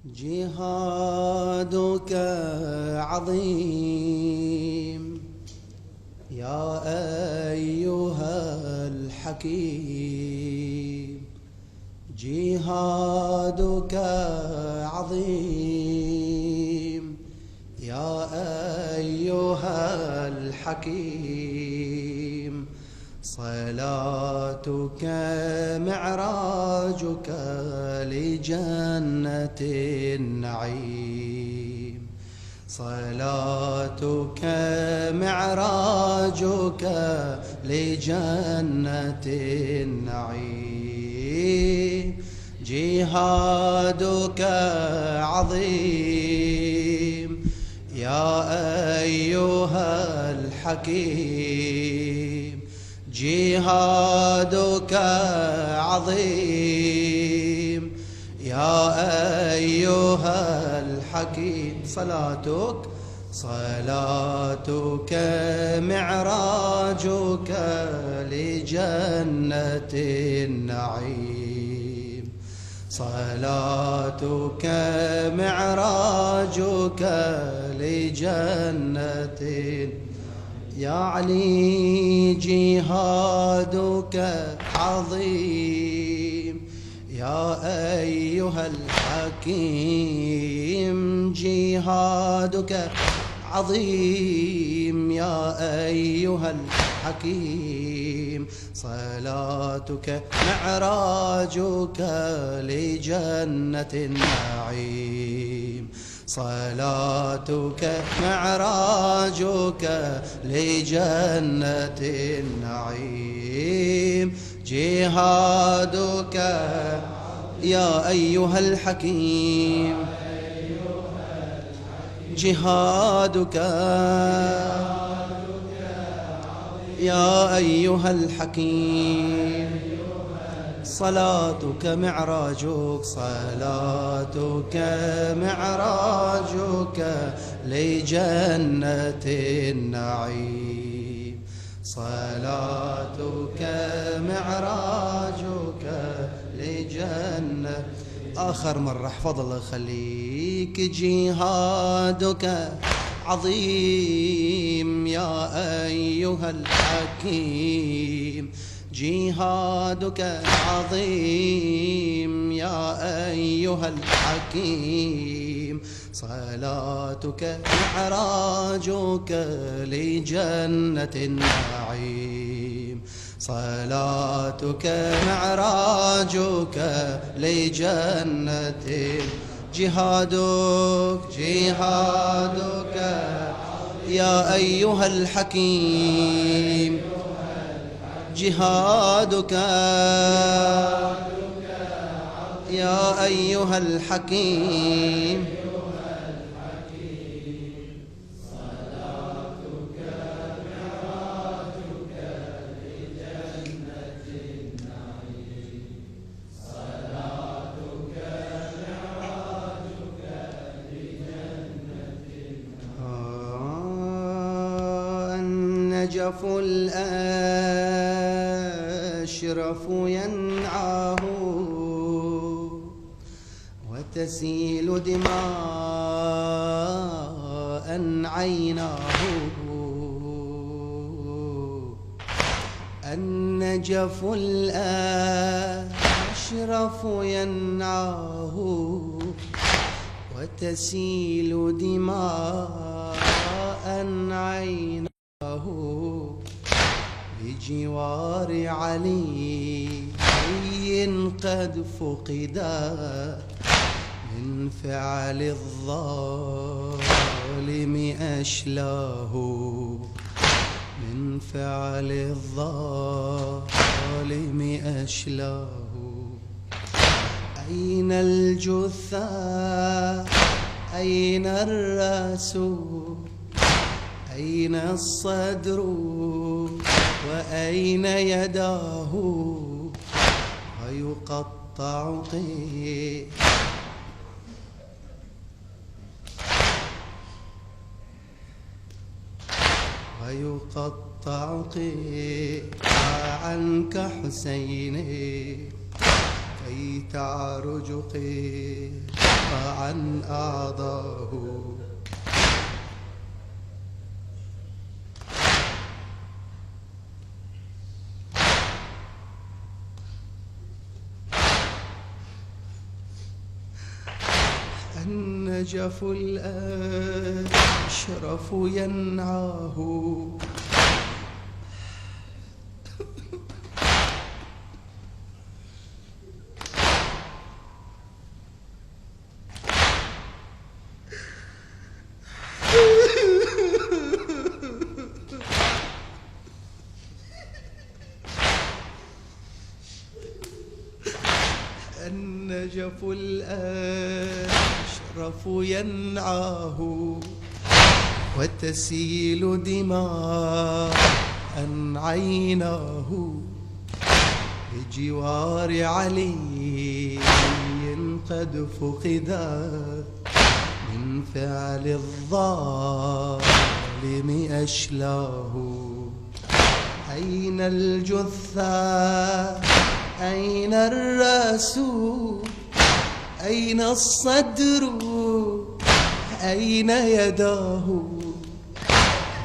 جهادك عظيم يا أيها الحكيم، جهادك عظيم يا أيها الحكيم، صلاتك معراجك لجنة النعيم، صلاتك معراجك لجنة النعيم، جهادك عظيم يا أيها الحكيم، جهادك عظيم يا أيها الحكيم، صلاتك معراجك لجنة النعيم، صلاتك معراجك لجنة يا علي، جهادك عظيم يا أيها الحكيم، جهادك عظيم يا أيها الحكيم، صلاتك معراجك لجنة النعيم، صلاتك معراجك لجنة النعيم، جهادك يا أيها الحكيم، جهادك يا أيها الحكيم، صلاتك معراجك، صلاتك معراجك لجنة النعيم، صلاتك معراجك لجنة. آخر مرة احفظ الله يخليك، جهادك عظيم يا أيها الحكيم، جهادك عظيم يا أيها الحكيم، صلاتك معراجك لجنة النعيم، صلاتك معراجك لجنة، جهادك يا أيها الحكيم، جهادك يا أيها الحكيم، صلاتك معراجك لجنة النعيم، صلاتك معراجك لجنة النعيم. النجف الأشرف ينعاه وتسيل دماء عيناه، النجف الأشرف ينعاه وتسيل دماء عيناه، بجوار علي قد فقدا من فعل الظالم أشلاه، من فعل الظالم أشلاه، أين الجثة أين الرأس أين الصدر وأين يداه، ويقطع ويقطع قطعا كحسين كي تعرج قطعا فعن أعضاه. النجف الأشرف ينعاه، النجف الأشرف ينعاه، وتسيل دماء عيناه، بجوار علي قد فقدا، من فعل الظالم أشلاه. أين الجثة أين الرسول، أين الصدر أين يداه،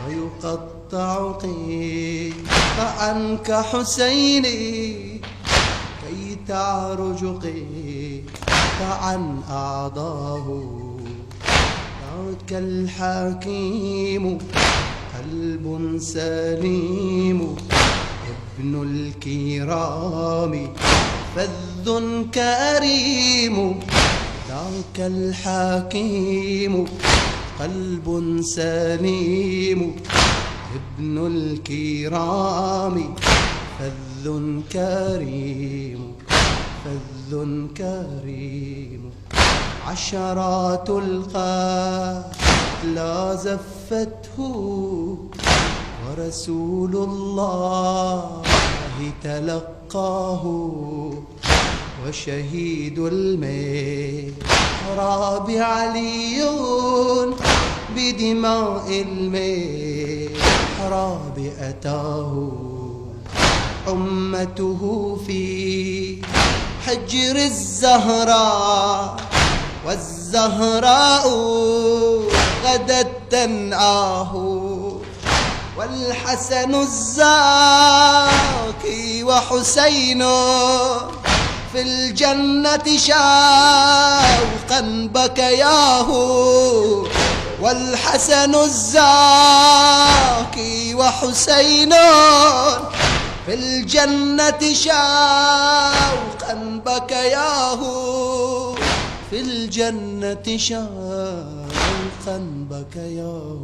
ويقطع قطعا كحسيني، كي تعرج قطعا أعضاه. ذاك الحكيم قلب سليم، ابن الكرام فذ كريم. ذاك الحكيم قلب سليم، ابن الكرام فذ كريم، فذ كريم. عشرات القتلى زفته، ورسول الله تلقاه، وشهيد المحراب علي، بدماء المحراب أتاه. أمته في حجر الزهراء، والزهراء غدت تنعاه، والحسن الزاكي وحسين في الجنة شوقا بكياه. والحسن الزاكي وحسين في الجنة شوقا بكياه، في الجنة شوقا بكياه.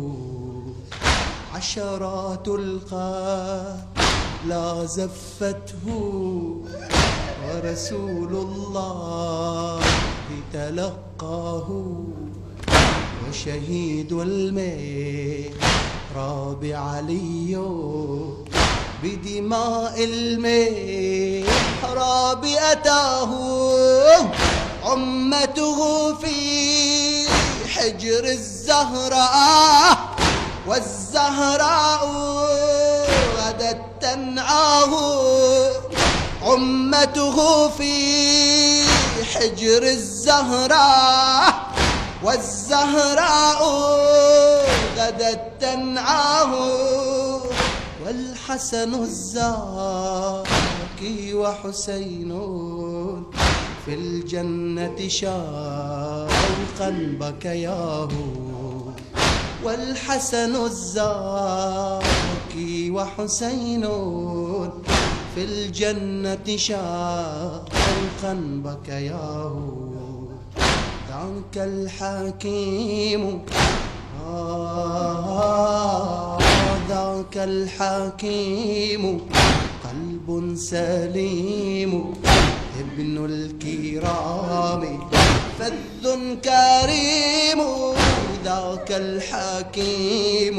عشرات القتلى زفته، ورسول الله تلقاه، وشهيد المحراب علي، بدماء المحراب أتاه. أمته في حجر الزهراء، والزهراء غدت تنعاه. أمته في حجر الزهراء، والزهراء غدت تنعاه. والحسن الزاكي وحسين في الجنة شوقا بكياه. والحسن الزاكي وحسين في الجنة شوقا بكياه. ذاك الحكيم ذاك الحكيم قلب سليم، ابن الكرام فذ كريم. ذاك الحكيم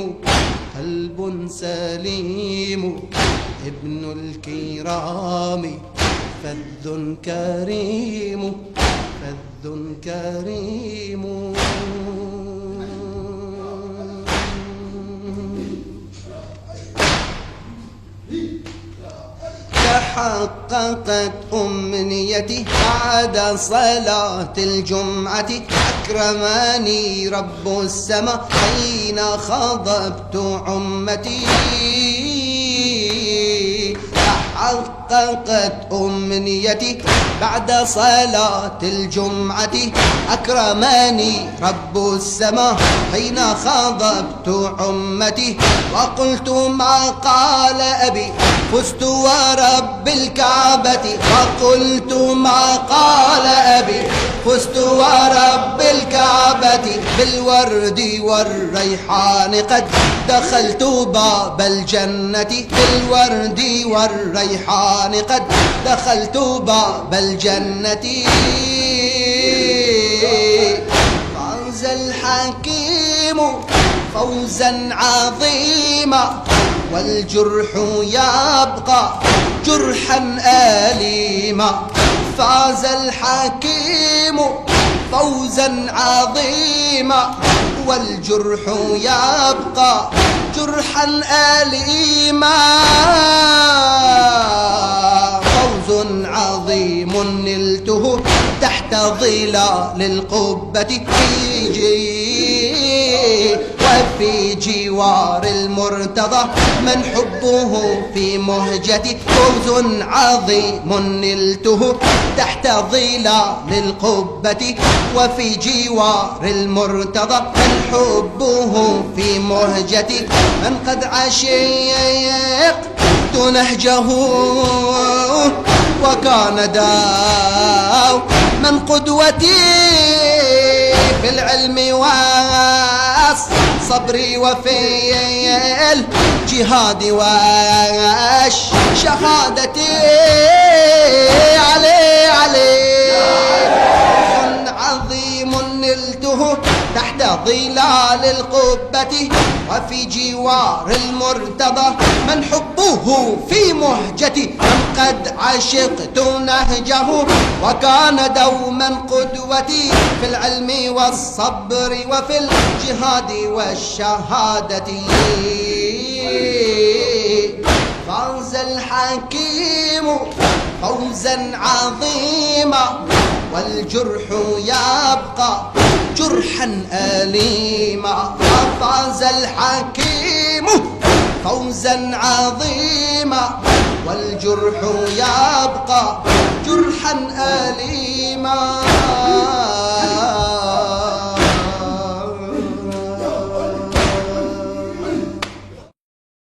قلب سليم، ابن الكرام فذ كريم، فذ كريم. تحققت أمنيتي بعد صلاة الجمعة، أكرمني رب السماء حين خضبت عمتي. تحققت أمنيتي بعد صلاة الجمعة، أكرمني رب السماء حين خضبت عمتي. وقلت ما قال أبي فزت ورب الكعبة، وقلت ما قال أبي فزت ورب الكعبة. بالورد والريحان قد دخلت باب الجنة، بالورد والريحان قد دخلت باب الجنة. فاز الحكيم فوزا عظيما، والجرح يبقى جرحا أليما. فاز الحكيم فوزا عظيما، والجرح يبقى جرحا أليما. فوز عظيم نلته تحت ظلال القبة، وفي جوار المرتضى من حبه في مهجتي. فوز عظيم نلته تحت ظلال القبة، وفي جوار المرتضى من حبه في مهجتي. من قد عشقت نهجه وكان داو من قدوتي في العلم والصبر وفي الجهاد والشهادة. عليه عظيم نلته تحت ظلال القبة، وفي جوار المرتضى من حبه في مهجتي. من قد عشقت نهجه وكان دوما قدوتي في العلم والصبر وفي الجهاد والشهادة. فاز الحكيم فوزا عظيما، والجرح يبقى جرحا أليما. فاز الحكيم فوزا عظيما، والجرح يبقى جرحا أليما.